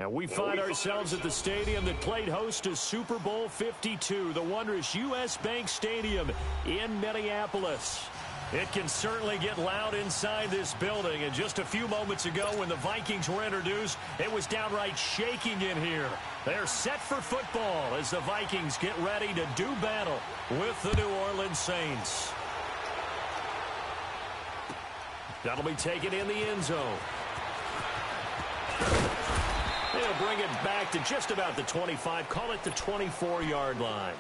And we find ourselves at the stadium that played host to Super Bowl 52, the wondrous U.S. Bank Stadium in Minneapolis. It can certainly get loud inside this building. And just a few moments ago when the Vikings were introduced, it was downright shaking in here. They're set for football as the Vikings get ready to do battle with the New Orleans Saints. That'll be taken in the end zone. They'll bring it back to just about the 25, call it the 24-yard line.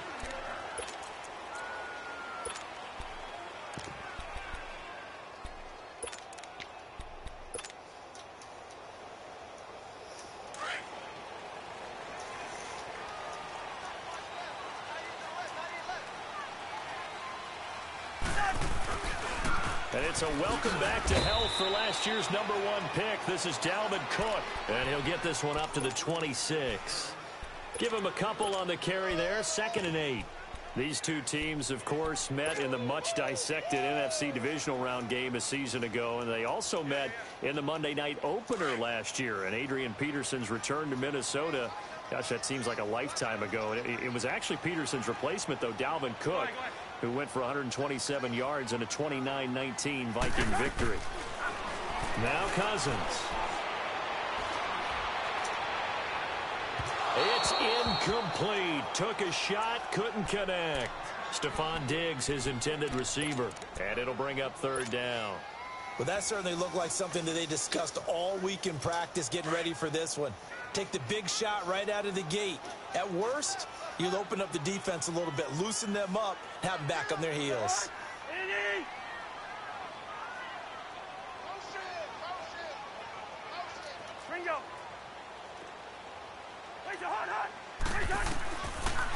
And it's a welcome back to health for last year's #1 pick. This is Dalvin Cook, and he'll get this one up to the 26. Give him a couple on the carry there, 2nd and 8. These two teams, of course, met in the much-dissected NFC divisional round game a season ago, and they also met in the Monday night opener last year. And Adrian Peterson's return to Minnesota, gosh, that seems like a lifetime ago. It was actually Peterson's replacement, though, Dalvin Cook, who went for 127 yards in a 29-19 Viking victory. Now Cousins. It's incomplete. Took a shot, couldn't connect. Stephon Diggs, his intended receiver. And it'll bring up 3rd down. Well, that certainly looked like something that they discussed all week in practice, getting ready for this one. Take the big shot right out of the gate. At worst, you'll open up the defense a little bit, loosen them up, have them back on their heels.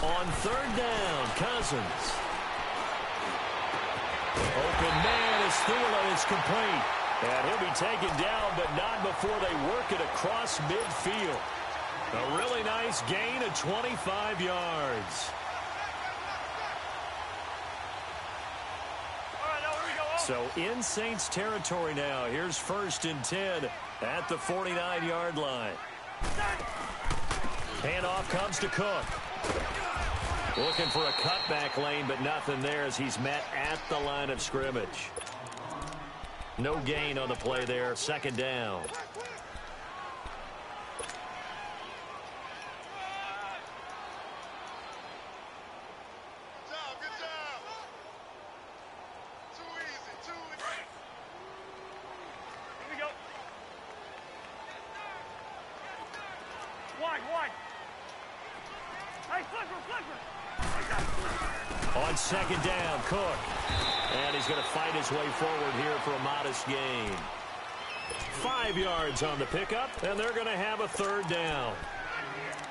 On 3rd down, Cousins. Open man is Thielen. It's complete. And he'll be taken down, but not before they work it across midfield. A really nice gain of 25 yards. So in Saints territory now. Here's 1st and 10 at the 49-yard line. Handoff comes to Cook. Looking for a cutback lane, but nothing there as he's met at the line of scrimmage. No gain on the play there. 2nd down. On 2nd down, Cook. And he's going to fight his way forward here for a modest gain. 5 yards on the pickup, and they're going to have a 3rd down.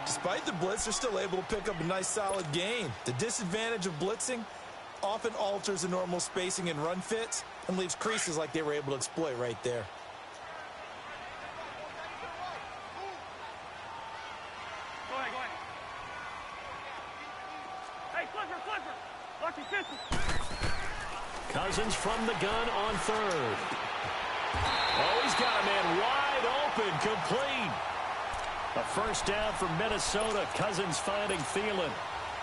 Despite the blitz, they're still able to pick up a nice solid gain. The disadvantage of blitzing often alters the normal spacing and run fits and leaves creases like they were able to exploit right there. Cousins from the gun on 3rd. Oh, he's got a man wide open, complete. A 1st down for Minnesota. Cousins finding Thielen.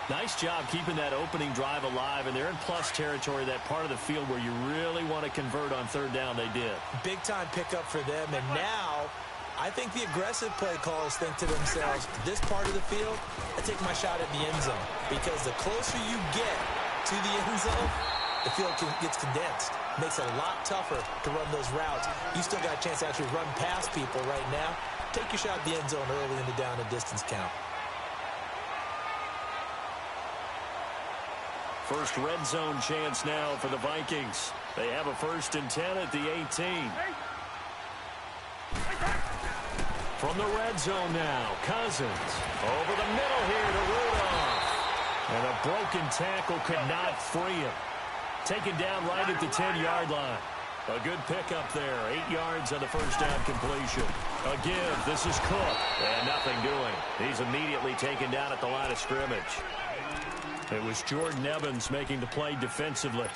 Nice job keeping that opening drive alive, and they're in plus territory, that part of the field where you really want to convert on 3rd down. They did. Big time pickup for them, and now I think the aggressive play callers think to themselves, this part of the field, I take my shot at the end zone, because the closer you get to the end zone, the field gets condensed. Makes it a lot tougher to run those routes. You still got a chance to actually run past people right now. Take your shot at the end zone early in the down and distance count. First red zone chance now for the Vikings. They have a 1st and 10 at the 18. From the red zone now, Cousins. Over the middle here to Rudolph. And a broken tackle could not free him. Taken down right at the 10-yard line. A good pickup there. 8 yards on the 1st down completion. A give. This is Cook. And nothing doing. He's immediately taken down at the line of scrimmage. It was Jordan Evans making the play defensively.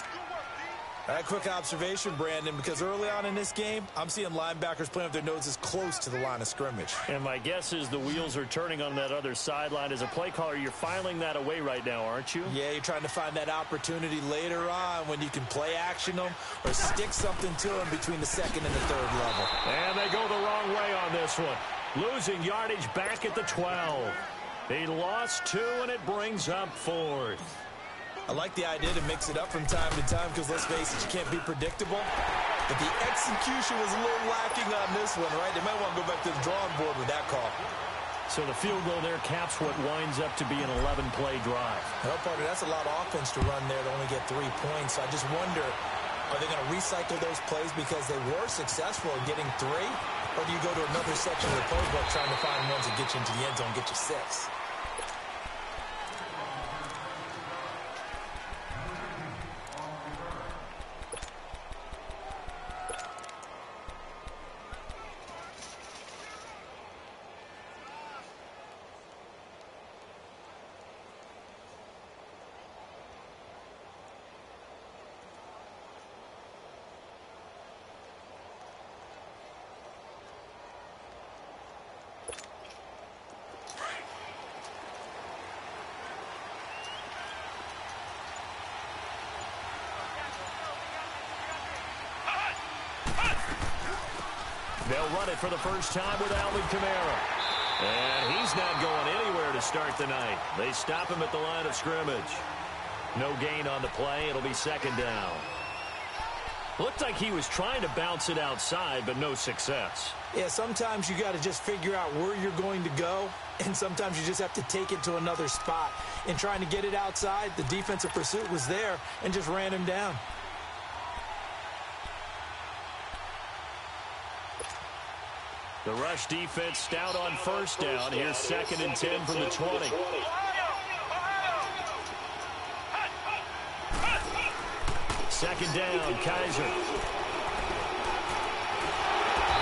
All right, quick observation, Brandon, because early on in this game, I'm seeing linebackers playing with their noses close to the line of scrimmage. And my guess is the wheels are turning on that other sideline. As a play caller, you're filing that away right now, aren't you? Yeah, you're trying to find that opportunity later on when you can play action them or stick something to them between the second and the third level. And they go the wrong way on this one. Losing yardage back at the 12. He lost 2, and it brings up 4th. I like the idea to mix it up from time to time because, let's face it, you can't be predictable. But the execution was a little lacking on this one, right? They might want to go back to the drawing board with that call. So the field goal there caps what winds up to be an 11-play drive. Well, partner, that's a lot of offense to run there to only get 3 points. So I just wonder, are they going to recycle those plays because they were successful in getting 3? Or do you go to another section of the playbook trying to find ones that get you into the end zone and get you 6? They'll run it for the first time with Alvin Kamara. And he's not going anywhere to start the night. They stop him at the line of scrimmage. No gain on the play. It'll be second down. Looked like he was trying to bounce it outside, but no success. Yeah, sometimes you got to just figure out where you're going to go, and sometimes you just have to take it to another spot. In trying to get it outside, the defensive pursuit was there and just ran him down. The rush defense stout on first down. Here's 2nd and 10 from the 20. Second down, Kaiser.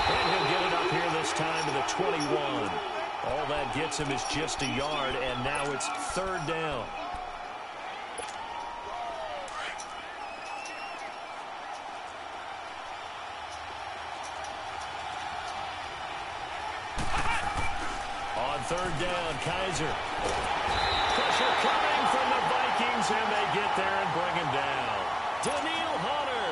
And he'll get it up here this time to the 21. All that gets him is just a yard, and now it's 3rd down. On 3rd down, Kaiser. Pressure coming from the Vikings, and they get there and bring him down. Daniil Hunter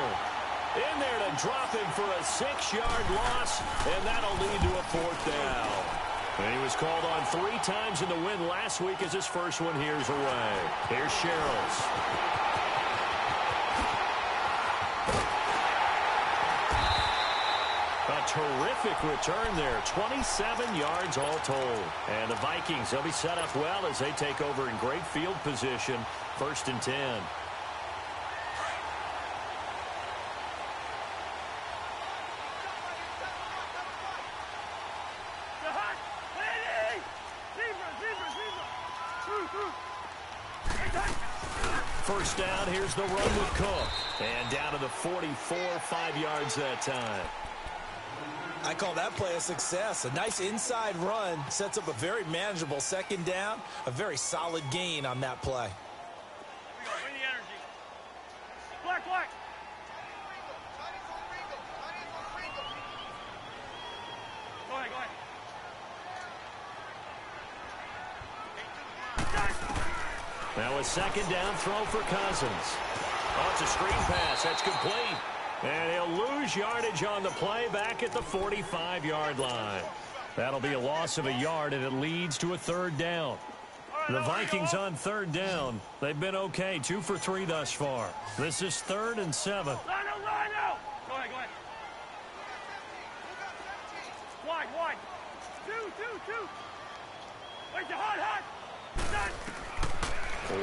in there to drop him for a 6-yard loss, and that'll lead to a 4th down. And he was called on 3 times in the win last week as his first one here's away. Here's Sherrills. A terrific return there. 27 yards all told. And the Vikings, they'll be set up well as they take over in great field position. 1st and 10. First down, here's the run with Cook. And down to the 44, 5 yards that time. I call that play a success. A nice inside run sets up a very manageable 2nd down. A very solid gain on that play. Bring the energy. Black. Go ahead. Now a 2nd down throw for Cousins. Oh, it's a screen pass. That's complete. And he'll lose yardage on the play back at the 45-yard line. That'll be a loss of a yard, and it leads to a 3rd down. The Vikings on 3rd down. They've been okay, 2 for 3 thus far. This is 3rd and 7. Line out. Go ahead. Wide. Two. Wait, hot. Done.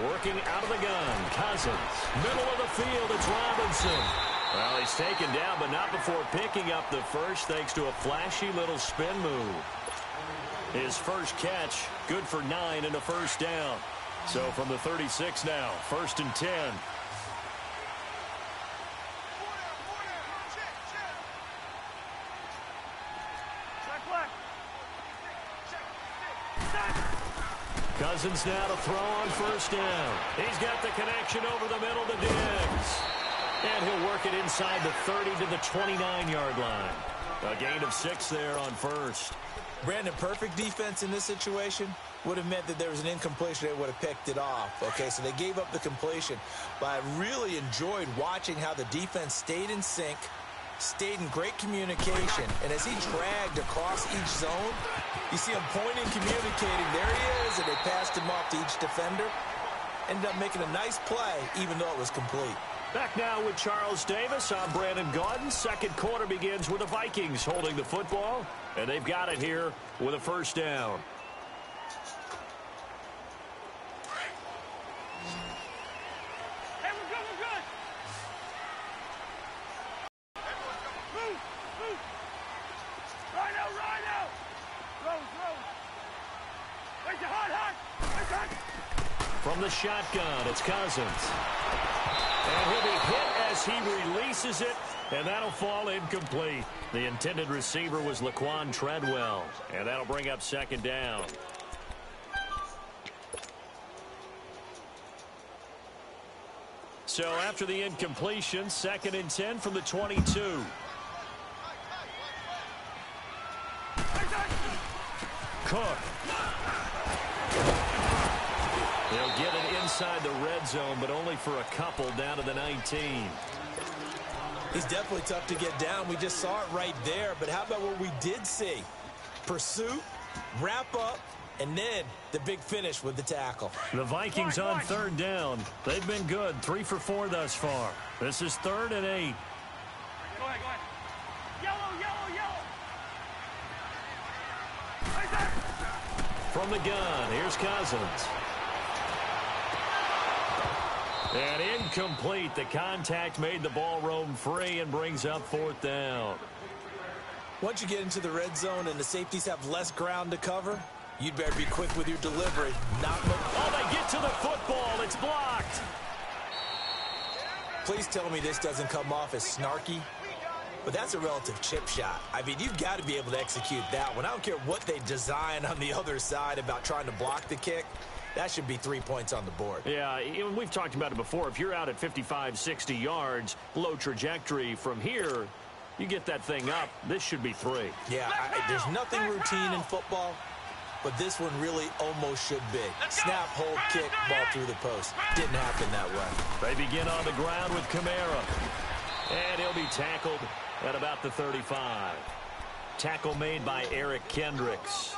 Working out of the gun, Cousins. Middle of the field, it's Robinson. Well, he's taken down, but not before picking up the first thanks to a flashy little spin move. His first catch, good for 9 and a 1st down. So from the 36 now, 1st and 10. Cousins now to throw on 1st down. He's got the connection over the middle to Diggs. And he'll work it inside the 30 to the 29-yard line. A gain of 6 there on first. Brandon, perfect defense in this situation would have meant that there was an incompletion. They would have picked it off. Okay, so they gave up the completion. But I really enjoyed watching how the defense stayed in sync, stayed in great communication. And as he dragged across each zone, you see him pointing, communicating. There he is, and they passed him off to each defender. Ended up making a nice play, even though it was complete. Back now with Charles Davis. I'm Brandon Gaudin. Second quarter begins with the Vikings holding the football, and they've got it here with a first down. Hey, we're good, we're good. Move, move. Rhino, Rhino. Rose. Where's your hot? Where's hot? From the shotgun, it's Cousins. And he'll be hit as he releases it, and that'll fall incomplete. The intended receiver was Laquan Treadwell, and that'll bring up second down. So after the incompletion, 2nd and 10 from the 22. Cook. They'll get it inside the red zone, but only for a couple down to the 19. He's definitely tough to get down. We just saw it right there. But how about what we did see? Pursuit, wrap up, and then the big finish with the tackle. The Vikings on 3rd down. They've been good. 3 for 4 thus far. This is 3rd and 8. Go ahead. Yellow. From the gun, here's Cousins. And incomplete. The contact made the ball roam free and brings up 4th down. Once you get into the red zone and the safeties have less ground to cover, you'd better be quick with your delivery. They get to the football. It's blocked. Please tell me this doesn't come off as snarky, but that's a relative chip shot. I mean, you've got to be able to execute that one. I don't care what they design on the other side about trying to block the kick. That should be 3 points on the board. Yeah, we've talked about it before. If you're out at 55, 60 yards, low trajectory from here, you get that thing up, this should be 3. Yeah, there's nothing routine in football, but this one really almost should be. Snap, hold, kick, ball through the post. Didn't happen that way. They begin on the ground with Kamara. And he'll be tackled at about the 35. Tackle made by Eric Kendricks.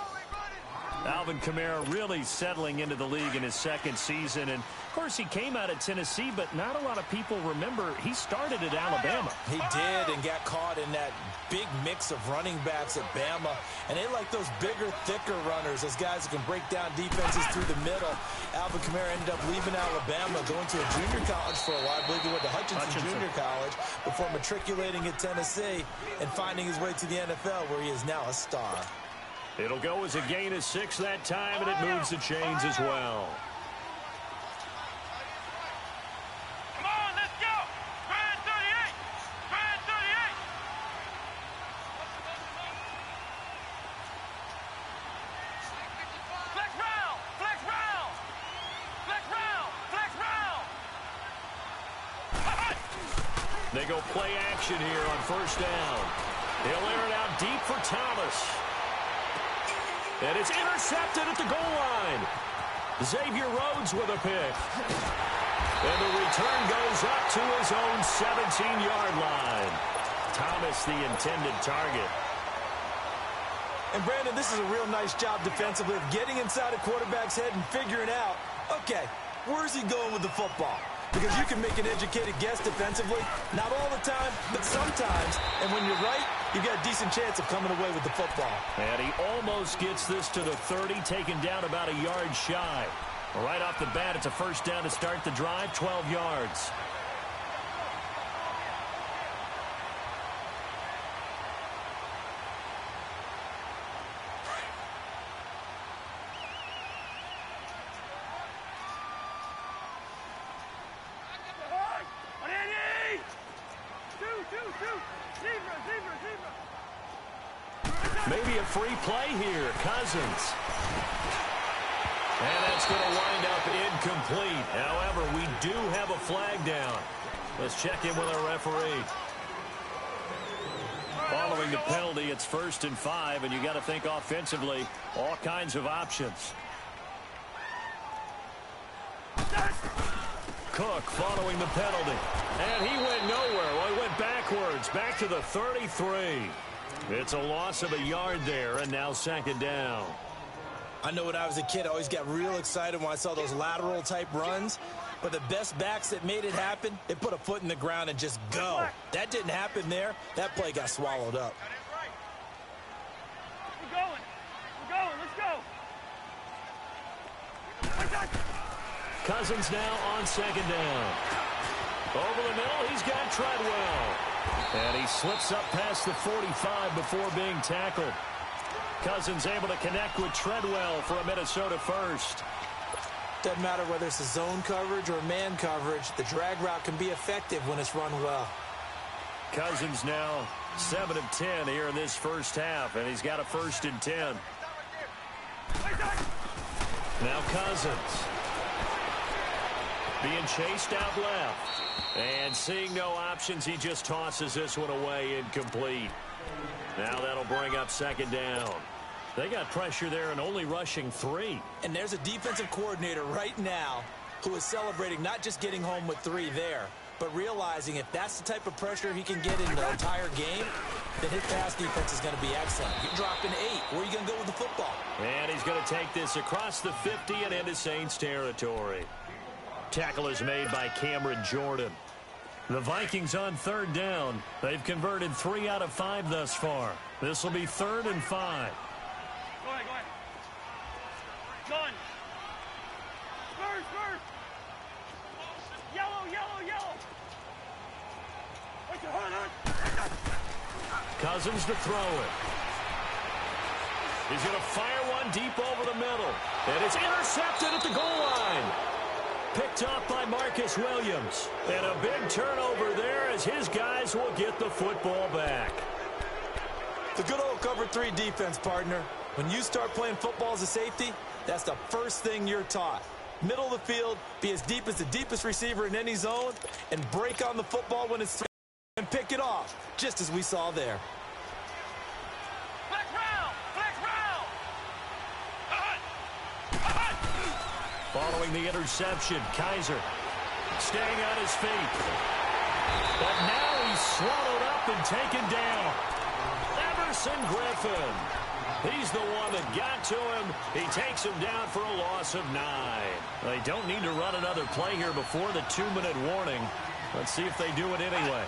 Alvin Kamara really settling into the league in his 2nd season. And, of course, he came out of Tennessee, but not a lot of people remember he started at Alabama. He did and got caught in that big mix of running backs at Bama. And they like those bigger, thicker runners, those guys who can break down defenses through the middle. Alvin Kamara ended up leaving Alabama, going to a junior college for a while. I believe he went to Hutchinson Junior College before matriculating at Tennessee and finding his way to the NFL, where he is now a star. It'll go as a gain of 6 that time, and it moves the chains as well. Come on, let's go. Grand 38. Flex round. They go play action here on 1st down. He'll air it out deep for Thomas. And it's intercepted at the goal line. Xavier Rhodes with a pick. And the return goes up to his own 17-yard line. Thomas, the intended target. And, Brandon, this is a real nice job defensively of getting inside a quarterback's head and figuring out, okay, where's he going with the football? Because you can make an educated guess defensively, not all the time, but sometimes. And when you're right, you've got a decent chance of coming away with the football. And he almost gets this to the 30, taken down about a yard shy. Right off the bat, it's a 1st down to start the drive, 12 yards. Maybe a free play here. Cousins. And that's going to wind up incomplete. However, we do have a flag down. Let's check in with our referee. Following the penalty, it's 1st and 5, and you got to think offensively, all kinds of options. Cook following the penalty. And he went nowhere. Well, he went backwards, back to the 33. It's a loss of a yard there, and now 2nd down. I know when I was a kid, I always got real excited when I saw those lateral-type runs. But the best backs that made it happen, they put a foot in the ground and just go. That didn't happen there. That play got swallowed up. We're going. We're going. Let's go. Cousins now on 2nd down. Over the middle, he's got Treadwell. And he slips up past the 45 before being tackled. Cousins able to connect with Treadwell for a Minnesota first. Doesn't matter whether it's a zone coverage or man coverage, the drag route can be effective when it's run well. Cousins now 7 of 10 here in this first half, and he's got a 1st and 10. Now Cousins being chased out left. And seeing no options, he just tosses this one away incomplete. Now that'll bring up 2nd down. They got pressure there and only rushing 3. And there's a defensive coordinator right now who is celebrating not just getting home with 3 there, but realizing if that's the type of pressure he can get in the entire game, then his pass defense is going to be excellent. You're dropping 8. Where are you going to go with the football? And he's going to take this across the 50 and into Saints territory. Tackle is made by Cameron Jordan. The Vikings on 3rd down. They've converted 3 out of 5 thus far. This will be 3rd and 5. Go ahead. Gun. Spurs. Yellow. What's your heart? Cousins to throw it. He's going to fire one deep over the middle. And it's intercepted at the goal line. Picked up by Marcus Williams. And a big turnover there as his guys will get the football back. The good old cover 3 defense, partner. When you start playing football as a safety, that's the first thing you're taught. Middle of the field, be as deep as the deepest receiver in any zone, and break on the football when it's and pick it off, just as we saw there. Flex round. Following the interception, Kaiser staying on his feet. But now he's swallowed up and taken down. Everson Griffin. He's the one that got to him. He takes him down for a loss of 9. They don't need to run another play here before the 2-minute warning. Let's see if they do it anyway.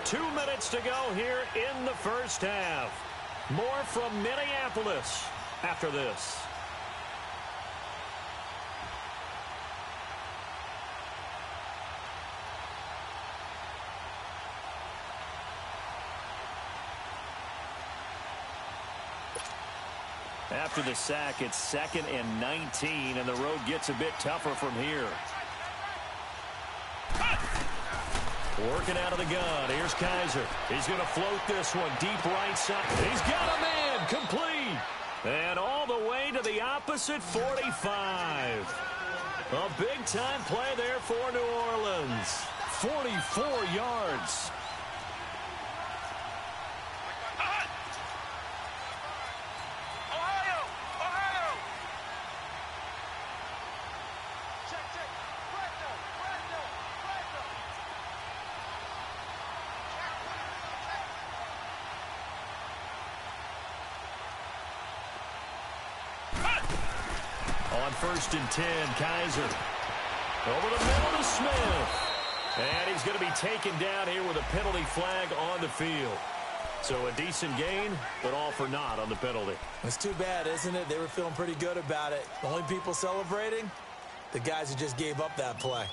Two minutes to go here in the first half. More from Minneapolis after this. After the sack, it's 2nd and 19, and the road gets a bit tougher from here. Working out of the gun. Here's Kaiser. He's going to float this one deep right side. He's got a man. Complete. And all the way to the opposite 45. A big-time play there for New Orleans. 44 yards. On 1st and 10, Kaiser. Over the middle to Smith. And he's going to be taken down here with a penalty flag on the field. So a decent gain, but all for naught on the penalty. It's too bad, isn't it? They were feeling pretty good about it. The only people celebrating, the guys who just gave up that play.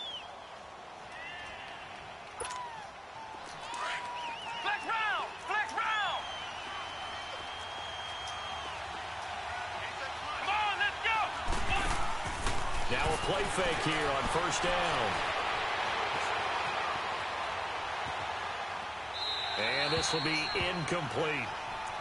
Now a play fake here on 1st down. And And this will be incomplete.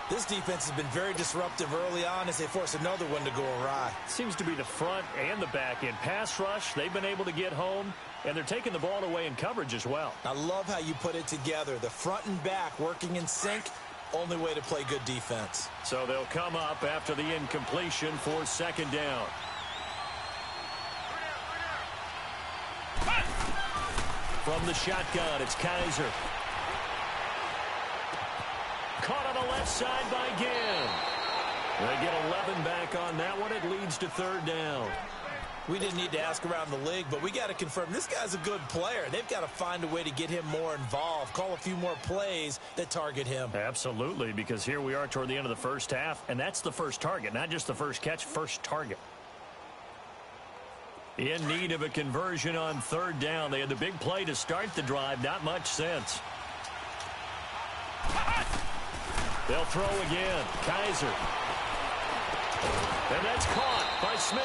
This defense has been very disruptive early on as they force another one to go awry. Seems to be the front and the back end. Pass rush, they've been able to get home, and they're taking the ball away in coverage as well. I love how you put it together. The front and back working in sync, only way to play good defense. So they'll come up after the incompletion for second down. From the shotgun, it's Kaiser. Caught on the left side by Ginn. They get 11 back on that one. It leads to third down. We didn't need to ask around the league, but we got to confirm this guy's a good player. They've got to find a way to get him more involved, call a few more plays that target him. Absolutely, because here we are toward the end of the first half, and that's the first target, not just the first catch, first target. In need of a conversion on third down. They had the big play to start the drive, not much sense. They'll throw again. Kaiser. And that's caught by Smith.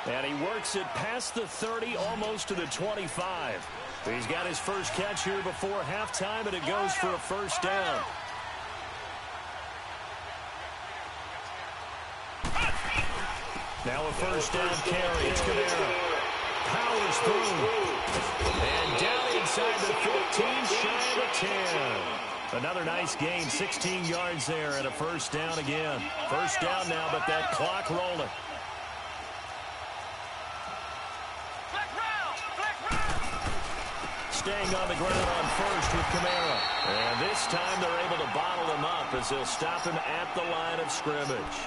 And he works it past the 30, almost to the 25. He's got his first catch here before halftime, and it goes for a first down. Now a first down carry. It's Kamara. Powers through. And down inside the 15, shy of a 10. Another nice gain, 16 yards there, and a first down again. First down now, but that clock rolling. Staying on the ground on first with Kamara. And this time they're able to bottle him up as they'll stop him at the line of scrimmage.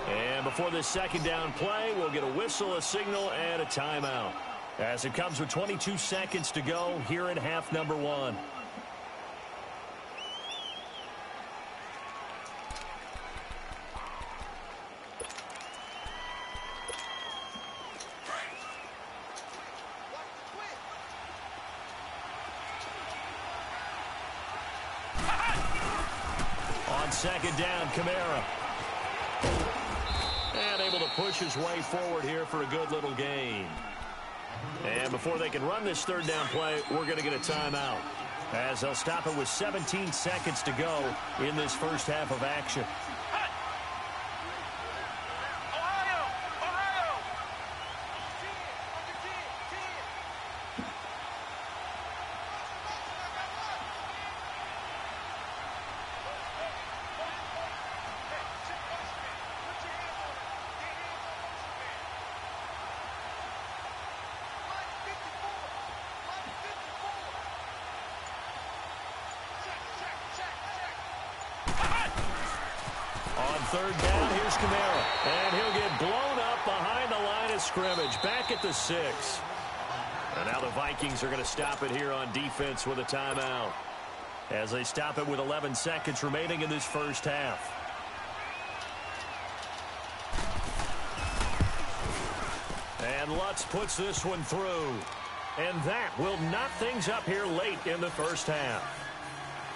And before this second down play, we'll get a whistle, a signal, and a timeout. As it comes with 22 seconds to go here in half number one. Second down, Kamara. And able to push his way forward here for a good little gain. And before they can run this third down play, we're going to get a timeout, as they'll stop it with 17 seconds to go in this first half of action. Third down, here's Kamara. And he'll get blown up behind the line of scrimmage. Back at the 6. And now the Vikings are going to stop it here on defense with a timeout, as they stop it with 11 seconds remaining in this first half. And Lutz puts this one through. And that will knot things up here late in the first half.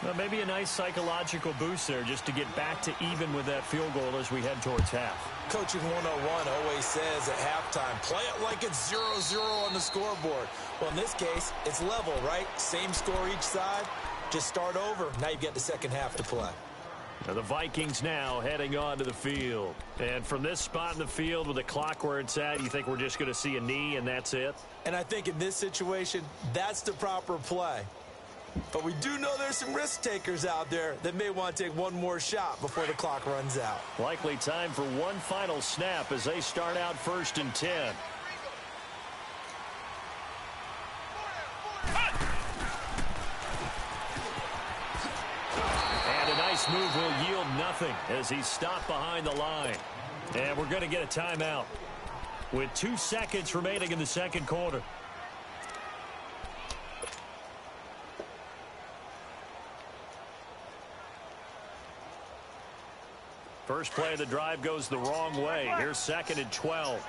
Well, maybe a nice psychological boost there just to get back to even with that field goal as we head towards half. Coaching 101 always says at halftime, play it like it's 0-0 on the scoreboard. Well, in this case, it's level, right? Same score each side. Just start over. Now you've got the second half to play. Now the Vikings now heading onto the field. And from this spot in the field with the clock where it's at, you think we're just going to see a knee and that's it? And I think in this situation, that's the proper play. But we do know there's some risk takers out there that may want to take one more shot before the clock runs out. Likely time for one final snap as they start out first and 10. And a nice move will yield nothing as he's stopped behind the line. And we're going to get a timeout with 2 seconds remaining in the second quarter. First play of the drive goes the wrong way. Here's second and 12.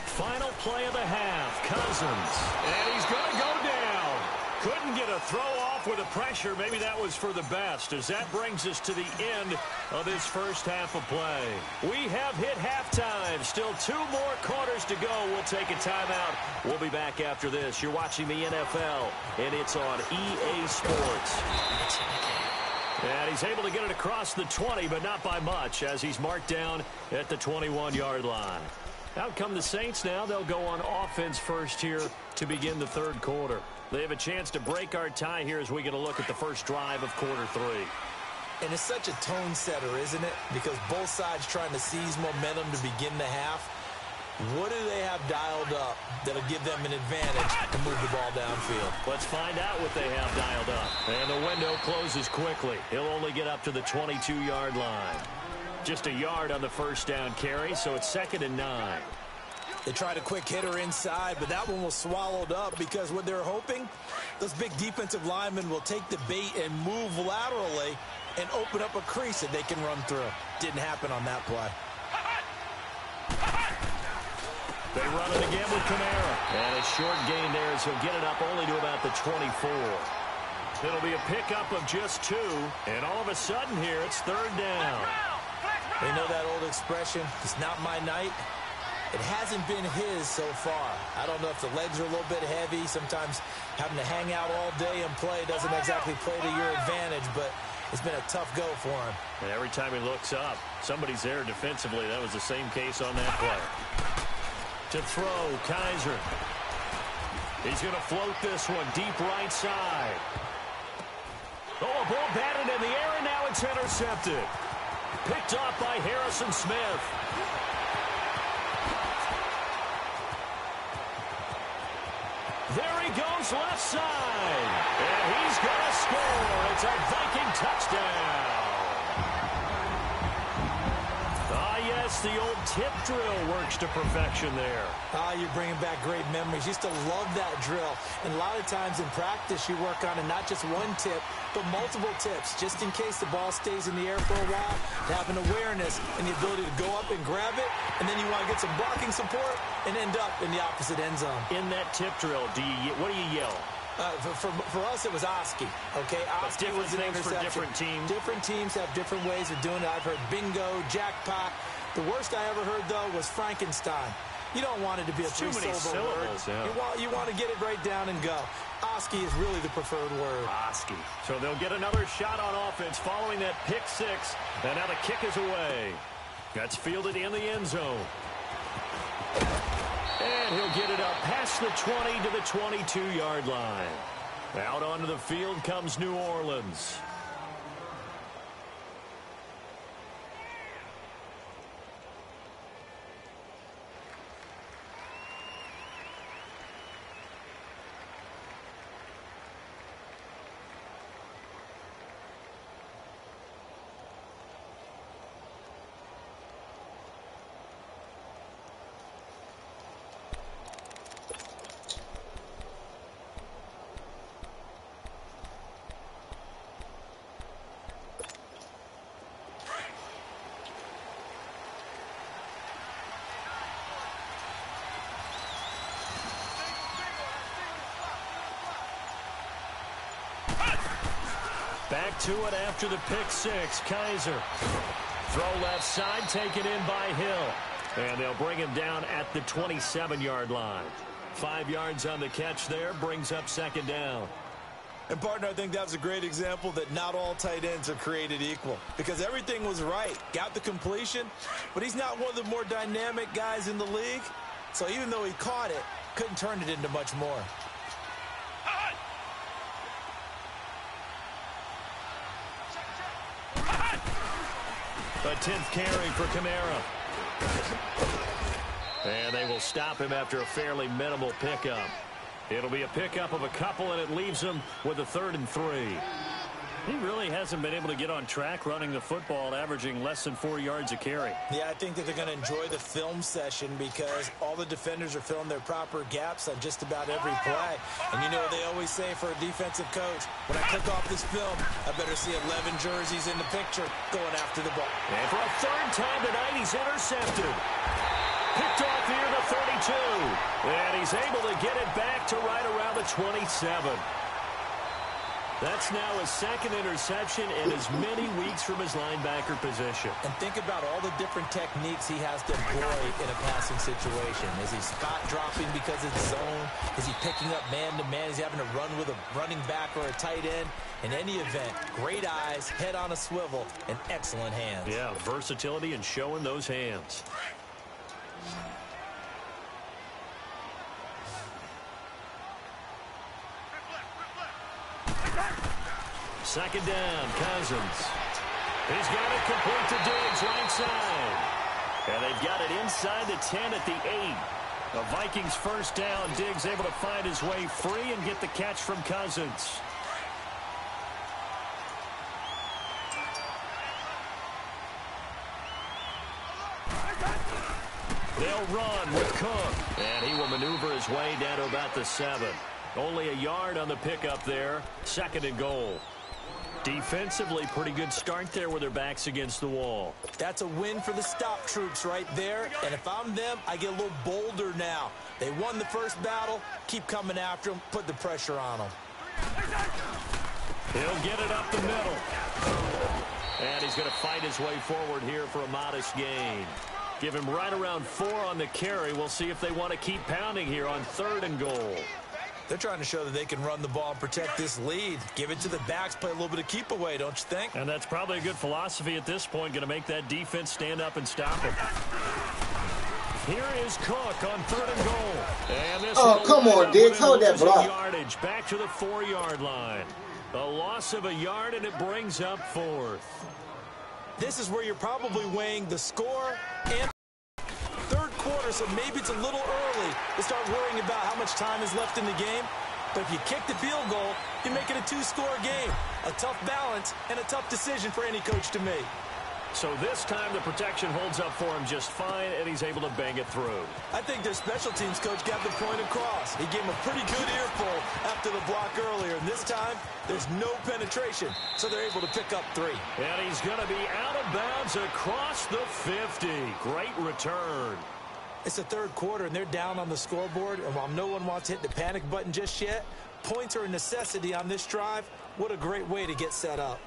Final play of the half. Cousins. And he's going to go down. Couldn't get a throw off with the pressure. Maybe that was for the best, as that brings us to the end of this first half of play. We have hit halftime. Still 2 more quarters to go. We'll take a timeout. We'll be back after this. You're watching the NFL, and it's on EA Sports. And he's able to get it across the 20, but not by much, as he's marked down at the 21-yard line. Out come the Saints now. They'll go on offense first here to begin the third quarter. They have a chance to break our tie here as we get a look at the first drive of quarter 3. And it's such a tone setter, isn't it? Because both sides trying to seize momentum to begin the half. What do they have dialed up that'll give them an advantage to move the ball downfield? Let's find out what they have dialed up. And the window closes quickly. He'll only get up to the 22-yard line. Just a yard on the first down carry, so it's 2nd and 9. They tried a quick hitter inside, but that one was swallowed up because what they're hoping, those big defensive linemen will take the bait and move laterally and open up a crease that they can run through. Didn't happen on that play. They run it again with Kamara. And a short gain there as he'll get it up only to about the 24. It'll be a pickup of just 2. And all of a sudden here, it's 3rd down. They know that old expression, it's not my night. It hasn't been his so far. I don't know if the legs are a little bit heavy. Sometimes having to hang out all day and play doesn't exactly play to your advantage, but it's been a tough go for him. And every time he looks up, somebody's there defensively. That was the same case on that play. To throw, Kaiser. He's going to float this one deep right side. Oh, a ball batted in the air, and now it's intercepted. Picked off by Harrison Smith. There he goes left side. And he's going to score. It's a Viking touchdown. Yes, the old tip drill works to perfection there. You're bringing back great memories. Used to love that drill. And a lot of times in practice, you work on it, not just one tip, but multiple tips, just in case the ball stays in the air for a while, to have an awareness and the ability to go up and grab it, and then you want to get some blocking support and end up in the opposite end zone. In that tip drill, what do you yell? For us, it was Oski. Okay, Oski was an interception. For different teams. Different teams have different ways of doing it. I've heard bingo, jackpot. The worst I ever heard, though, was Frankenstein. You don't want it to be a three-syllable word. Yeah. You want to get it right down and go. Oski is really the preferred word. Oski. So they'll get another shot on offense following that pick 6. And now the kick is away. That's fielded in the end zone. And he'll get it up past the 20 to the 22-yard line. Out onto the field comes New Orleans. Back to it after the pick 6. Kaiser. Throw left side, taken in by Hill. And they'll bring him down at the 27-yard line. 5 yards on the catch there, brings up 2nd down. And, partner, I think that was a great example that not all tight ends are created equal. Because everything was right. Got the completion, but he's not one of the more dynamic guys in the league. So even though he caught it, couldn't turn it into much more. A 10th carry for Kamara. And they will stop him after a fairly minimal pickup. It'll be a pickup of a couple, and it leaves him with a 3rd and 3. He really hasn't been able to get on track running the football, averaging less than 4 yards a carry. Yeah, I think that they're going to enjoy the film session because all the defenders are filling their proper gaps on just about every play. And you know what they always say for a defensive coach? When I click off this film, I better see 11 jerseys in the picture going after the ball. And for a 3rd time tonight, he's intercepted. Picked off near the 32. And he's able to get it back to right around the 27. That's now his second interception and as many weeks from his linebacker position. And think about all the different techniques he has to employ in a passing situation. Is he spot dropping because it's zone? Is he picking up man-to-man? Is he having to run with a running back or a tight end? In any event, great eyes, head on a swivel, and excellent hands. Yeah, versatility and showing those hands. Second down, Cousins. He's got it complete to Diggs, right side. And they've got it inside the 10 at the 8. The Vikings first down. Diggs able to find his way free and get the catch from Cousins. They'll run with Cook. And he will maneuver his way down to about the 7. Only a yard on the pickup there. Second and goal. Defensively, pretty good start there with their backs against the wall. That's a win for the stop troops right there. And if I'm them, I get a little bolder now. They won the first battle. Keep coming after them. Put the pressure on them. He'll get it up the middle. And he's going to fight his way forward here for a modest gain. Give him right around 4 on the carry. We'll see if they want to keep pounding here on 3rd and goal. They're trying to show that they can run the ball and protect this lead. Give it to the backs, play a little bit of keep away, don't you think? And that's probably a good philosophy at this point, going to make that defense stand up and stop him. Here is Cook on 3rd and goal. And this come on, Diggs, hold that block. Yardage back to the 4-yard line. A loss of a yard, and it brings up 4th. This is where you're probably weighing the score and third quarter, so maybe it's a little early to start worrying about how much time is left in the game. But if you kick the field goal, you make it a 2-score game. A tough balance and a tough decision for any coach to make. So this time the protection holds up for him just fine, and he's able to bang it through. I think their special teams coach got the point across. He gave him a pretty good earful after the block earlier, and this time there's no penetration, so they're able to pick up 3. And he's going to be out of bounds across the 50. Great return. It's the third quarter, and they're down on the scoreboard, and while no one wants to hit the panic button just yet, points are a necessity on this drive. What a great way to get set up.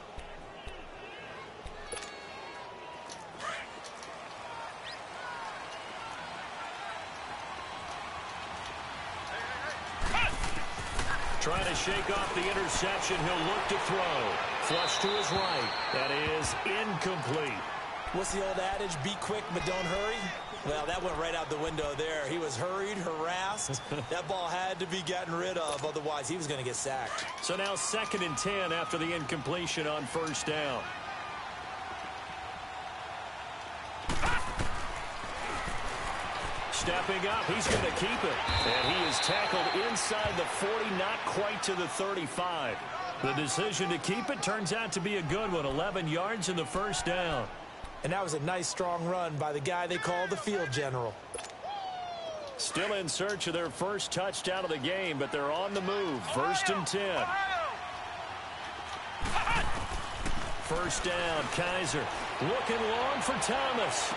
Trying to shake off the interception. He'll look to throw. Flush to his right. That is incomplete. What's the old adage? Be quick, but don't hurry. Well, that went right out the window there. He was hurried, harassed. That ball had to be gotten rid of. Otherwise, he was going to get sacked. So now 2nd and 10 after the incompletion on 1st down. Stepping up, he's going to keep it. And he is tackled inside the 40, not quite to the 35. The decision to keep it turns out to be a good one. 11 yards in the 1st down. And that was a nice, strong run by the guy they call the field general. Still in search of their first touchdown of the game, but they're on the move. 1st and 10. 1st down, Kaiser. Looking long for Thomas.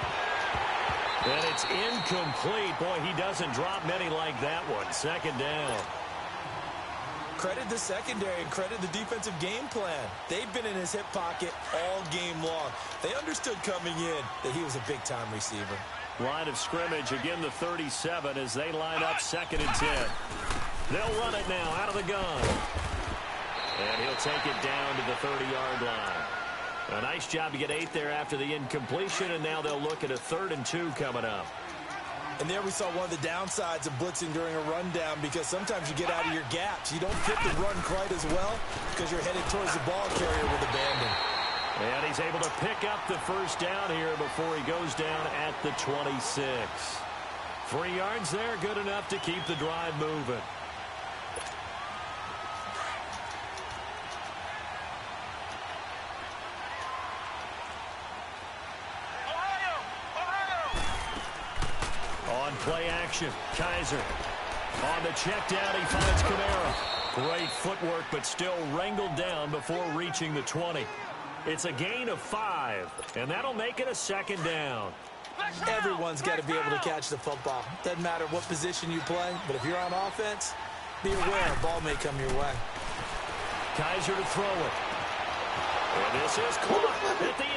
And it's incomplete. Boy, he doesn't drop many like that one. 2nd down. Credit the secondary and credit the defensive game plan. They've been in his hip pocket all game long. They understood coming in that he was a big-time receiver. Line of scrimmage, again the 37 as they line up 2nd and 10. They'll run it now out of the gun. And he'll take it down to the 30-yard line. A nice job to get 8 there after the incompletion, and now they'll look at a 3rd and 2 coming up. And there we saw one of the downsides of blitzing during a rundown, because sometimes you get out of your gaps. You don't fit the run quite as well because you're headed towards the ball carrier with abandon. And he's able to pick up the 1st down here before he goes down at the 26. 3 yards there, good enough to keep the drive moving. Play action. Kaiser on the check down. He finds Kamara. Great footwork, but still wrangled down before reaching the 20. It's a gain of 5, and that'll make it a 2nd down. Everyone's got to be able to catch the football. Doesn't matter what position you play, but if you're on offense, be aware a ball may come your way. Kaiser to throw it. And this is caught at the 8.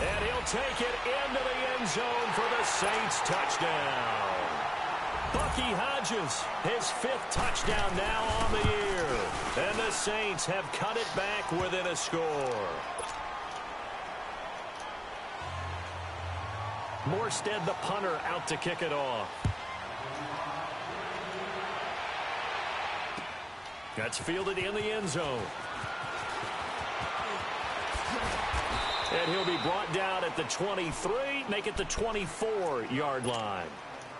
And he'll take it into the end zone for the Saints touchdown. Bucky Hodges, his 5th touchdown now on the year. And the Saints have cut it back within a score. Morstead, the punter, out to kick it off. That's fielded in the end zone. And he'll be brought down at the 23, make it the 24-yard line.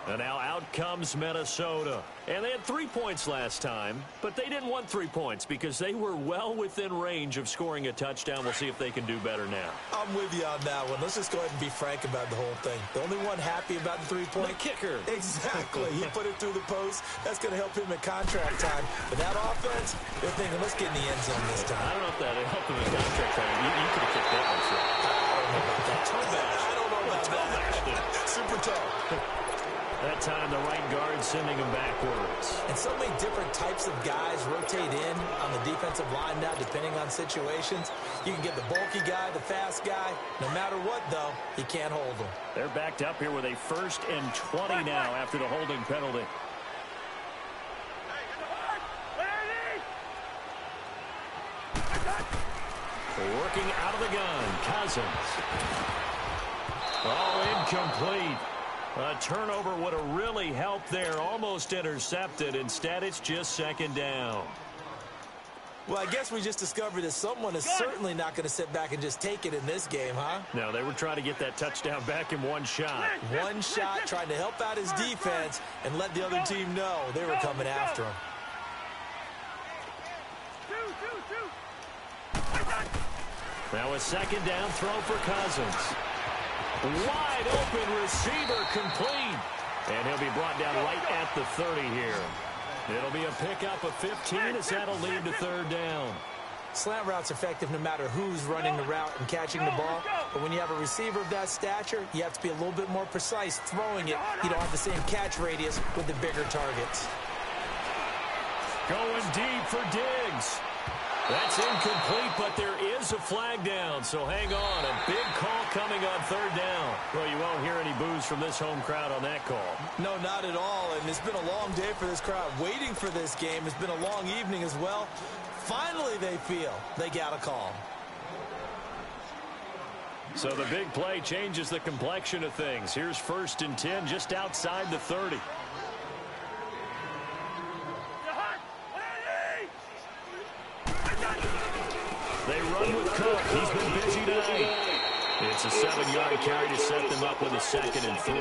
And now out comes Minnesota. And they had 3 points last time, but they didn't want 3 points because they were well within range of scoring a touchdown. We'll see if they can do better now. I'm with you on that one. Let's just go ahead and be frank about the whole thing. The only one happy about the 3-point kicker. Exactly. He put it through the post. That's going to help him at contract time. But that offense, they're thinking, let's get in the end zone this time. I don't know if that helped him at contract time. You could have kicked that one through. I don't know about that. Super tough. That time, the right guard sending him backwards. And so many different types of guys rotate in on the defensive line now, depending on situations. You can get the bulky guy, the fast guy. No matter what, though, he can't hold them. They're backed up here with a 1st and 20 now after the holding penalty. Working out of the gun, Cousins. Oh, incomplete. A turnover would have really helped there. Almost intercepted. Instead, it's just 2nd down. Well, I guess we just discovered that someone is certainly not going to sit back and just take it in this game, huh? No, they were trying to get that touchdown back in one shot. One shot, trying to help out his defense and let the other team know they were coming after him. Now a 2nd down throw for Cousins. Wide open receiver complete. And he'll be brought down right at the 30 here. It'll be a pickup of 15 as that'll lead to 3rd down. Slant route's effective no matter who's running the route and catching the ball. But when you have a receiver of that stature, you have to be a little bit more precise throwing it. You don't have the same catch radius with the bigger targets. Going deep for Diggs. That's incomplete, but there is a flag down, so hang on. A big call coming on 3rd down. Well, you won't hear any boos from this home crowd on that call. No, not at all, and it's been a long day for this crowd waiting for this game. It's been a long evening as well. Finally, they feel they got a call. So the big play changes the complexion of things. Here's 1st and 10 just outside the 30. They run with Cook. He's been busy tonight. It's a 7-yard carry to set them up with a 2nd and 3.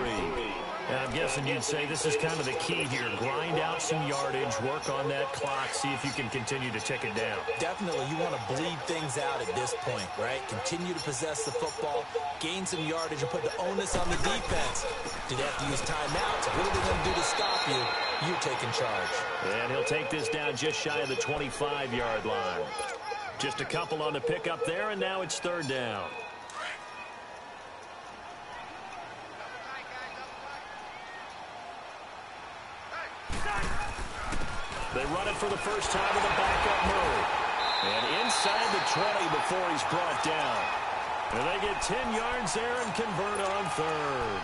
And I'm guessing you'd say this is kind of the key here. Grind out some yardage, work on that clock, see if you can continue to tick it down. Definitely, you want to bleed things out at this point, right? Continue to possess the football, gain some yardage, and put the onus on the defense. Do they have to use timeouts? What are they going to do to stop you? You're taking charge. And he'll take this down just shy of the 25-yard line. Just a couple on the pickup there, and now it's 3rd down. They run it for the first time with a backup move. And inside the 20 before he's brought down. And they get 10 yards there and convert on 3rd.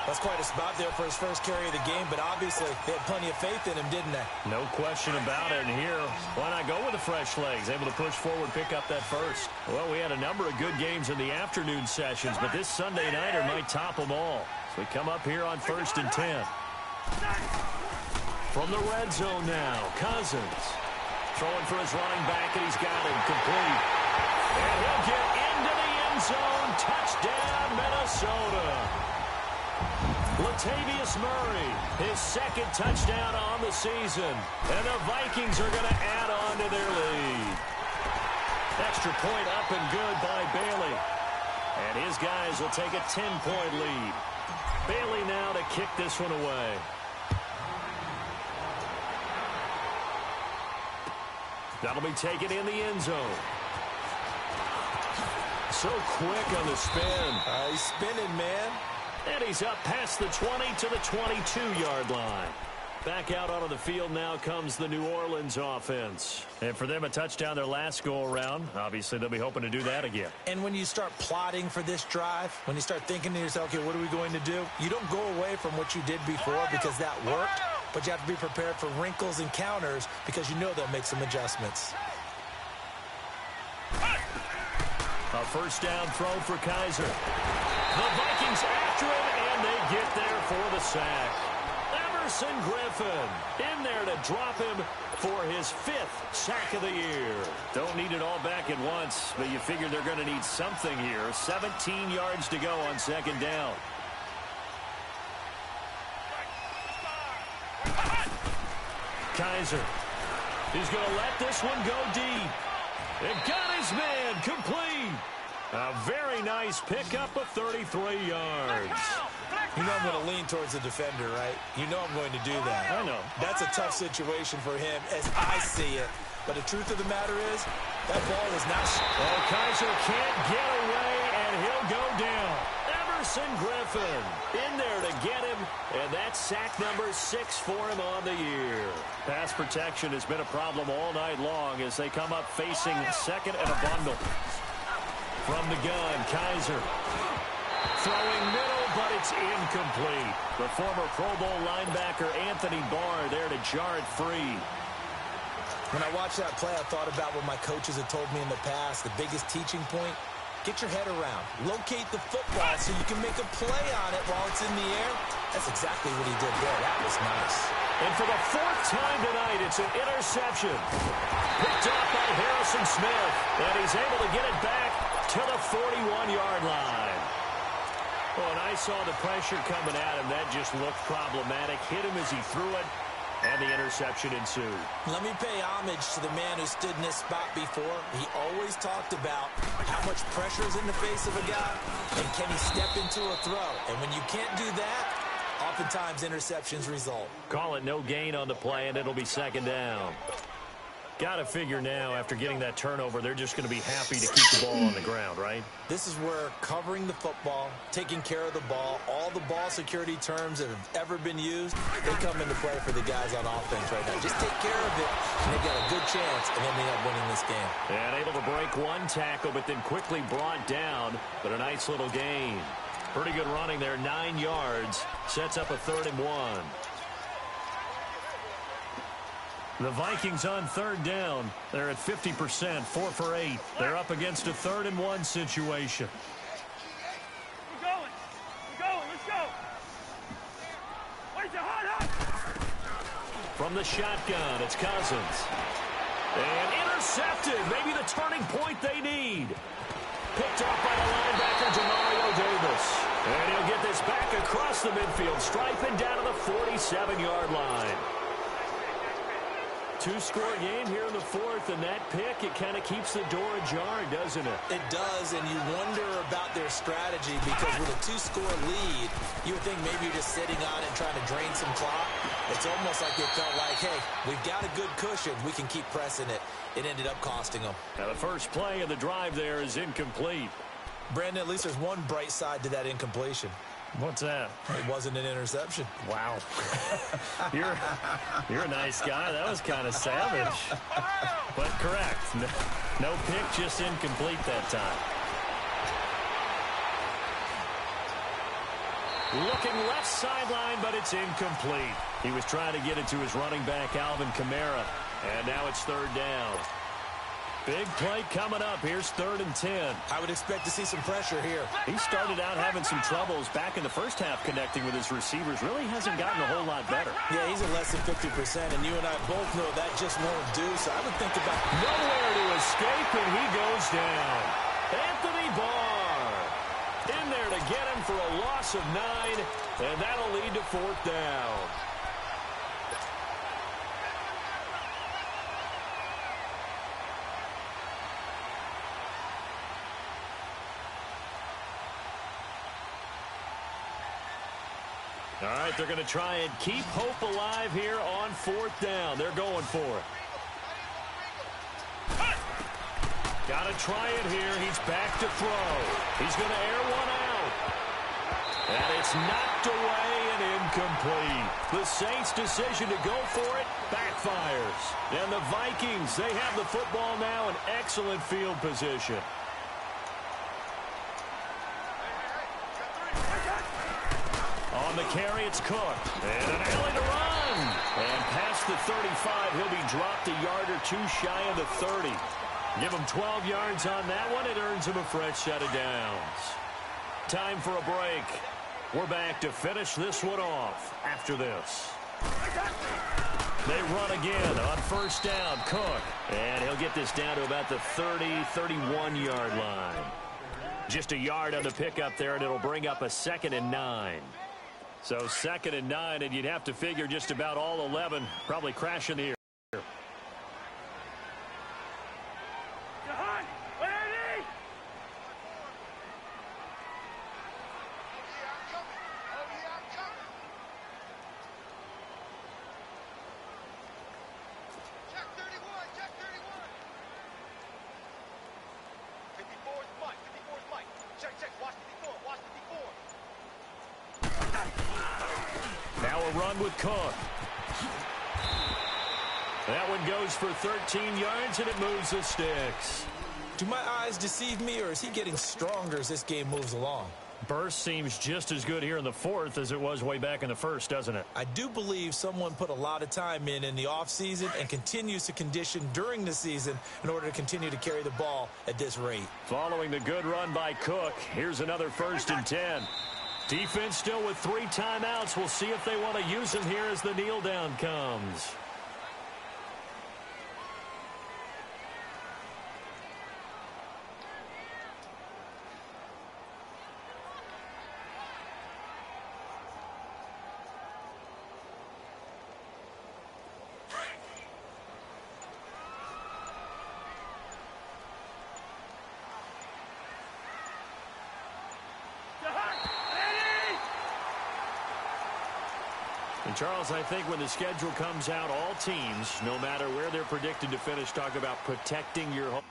That's quite a spot there for his first carry of the game, but obviously they had plenty of faith in him, didn't they? No question about it. And here, why not go with the fresh legs? Able to push forward, pick up that first. Well, we had a number of good games in the afternoon sessions, but this Sunday nighter might top them all. So we come up here on 1st and 10. From the red zone now, Cousins. Throwing for his running back, and he's got him complete. And he'll get into the end zone. Touchdown, Minnesota. Latavius Murray, his 2nd touchdown on the season. And the Vikings are going to add on to their lead. Extra point up and good by Bailey. And his guys will take a 10-point lead. Bailey now to kick this one away. That'll be taken in the end zone. So quick on the spin. He's spinning, man. And he's up past the 20 to the 22-yard line. Back out onto the field now comes the New Orleans offense. And for them, a touchdown their last go-around. Obviously, they'll be hoping to do that again. And when you start plotting for this drive, when you start thinking to yourself, okay, what are we going to do? You don't go away from what you did before because that worked, but you have to be prepared for wrinkles and counters because you know they'll make some adjustments. A first down throw for Kaiser. The Vikings after him, and they get there for the sack. Griffin in there to drop him for his 5th sack of the year. Don't need it all back at once, but you figure they're going to need something here. 17 yards to go on second down. Kaiser. He's going to let this one go deep. It got his man complete. A very nice pickup of 33 yards. You know I'm going to lean towards the defender, right? You know I'm going to do that. I know. That's a tough situation for him as I see it. But the truth of the matter is, that ball is not... Oh, Kaiser can't get away, and he'll go down. Emerson Griffin in there to get him, and that's sack number 6 for him on the year. Pass protection has been a problem all night long as they come up facing second and a bundle. From the gun, Kaiser throwing middle, but it's incomplete. The former Pro Bowl linebacker Anthony Barr there to jar it free. When I watched that play, I thought about what my coaches had told me in the past. The biggest teaching point, get your head around. Locate the football so you can make a play on it while it's in the air. That's exactly what he did there. That was nice. And for the 4th time tonight, it's an interception. Picked up by Harrison Smith, and he's able to get it back to the 41-yard line. Well, and I saw the pressure coming at him. That just looked problematic. Hit him as he threw it, and the interception ensued. Let me pay homage to the man who stood in this spot before. He always talked about how much pressure is in the face of a guy, and can he step into a throw. And when you can't do that, oftentimes interceptions result. Call it no gain on the play, and it'll be second down. Got to figure now, after getting that turnover, they're just going to be happy to keep the ball on the ground, right? This is where covering the football, taking care of the ball, all the ball security terms that have ever been used, they come into play for the guys on offense right now. Just take care of it, and they've got a good chance of ending up winning this game. And able to break one tackle, but then quickly brought down, but a nice little gain. Pretty good running there, 9 yards. Sets up a 3rd and 1. The Vikings on 3rd down. They're at 50%, 4 for 8. They're up against a 3rd and 1 situation. We're going. Let's go. Where's the hot? From the shotgun, it's Cousins. And intercepted. Maybe the turning point they need. Picked off by the linebacker, Demario Davis. And he'll get this back across the midfield, striping down to the 47-yard line. 2-score game here in the 4th, and that pick, it kind of keeps the door ajar, doesn't it? It does, and you wonder about their strategy because with a 2-score lead, you would think maybe you're just sitting on it trying to drain some clock. It's almost like it felt like, hey, we've got a good cushion. We can keep pressing it. It ended up costing them. Now the first play of the drive there is incomplete. Brandon, at least there's one bright side to that incompletion. What's that? It wasn't an interception. Wow. You're a nice guy. That was kind of savage. But correct. No pick, just incomplete that time. Looking left sideline, but it's incomplete. He was trying to get it to his running back, Alvin Kamara. And now it's 3rd down. Big play coming up. Here's 3rd and 10. I would expect to see some pressure here. He started out having some troubles back in the first half connecting with his receivers. Really hasn't gotten a whole lot better. Yeah, he's at less than 50%, and you and I both know that just won't do. So I would think about nowhere to escape, and he goes down. Anthony Barr in there to get him for a loss of 9, and that'll lead to 4th down. All right, they're going to try and keep hope alive here on 4th down. They're going for it. Got to try it here. He's back to throw. He's going to air one out. And it's knocked away and incomplete. The Saints' decision to go for it backfires. And the Vikings, they have the football now in excellent field position. On the carry, it's Cook. And an alley to run. And past the 35, he'll be dropped a yard or two shy of the 30. Give him 12 yards on that one. It earns him a fresh set of downs. Time for a break. We're back to finish this one off after this. They run again on first down. Cook. And he'll get this down to about the 30, 31-yard line. Just a yard on the pickup there, and it'll bring up a 2nd and 9. So 2nd and 9, and you'd have to figure just about all 11 probably crash in the air. Now a run with Cook. That one goes for 13 yards, and it moves the sticks. Do my eyes deceive me, or is he getting stronger as this game moves along? Burst seems just as good here in the fourth as it was way back in the first, doesn't it? I do believe someone put a lot of time in the offseason and continues to condition during the season in order to continue to carry the ball at this rate. Following the good run by Cook, here's another 1st and 10. Defense still with 3 timeouts. We'll see if they want to use them here as the kneel down comes. And Charles, I think when the schedule comes out, all teams, no matter where they're predicted to finish, talk about protecting your home.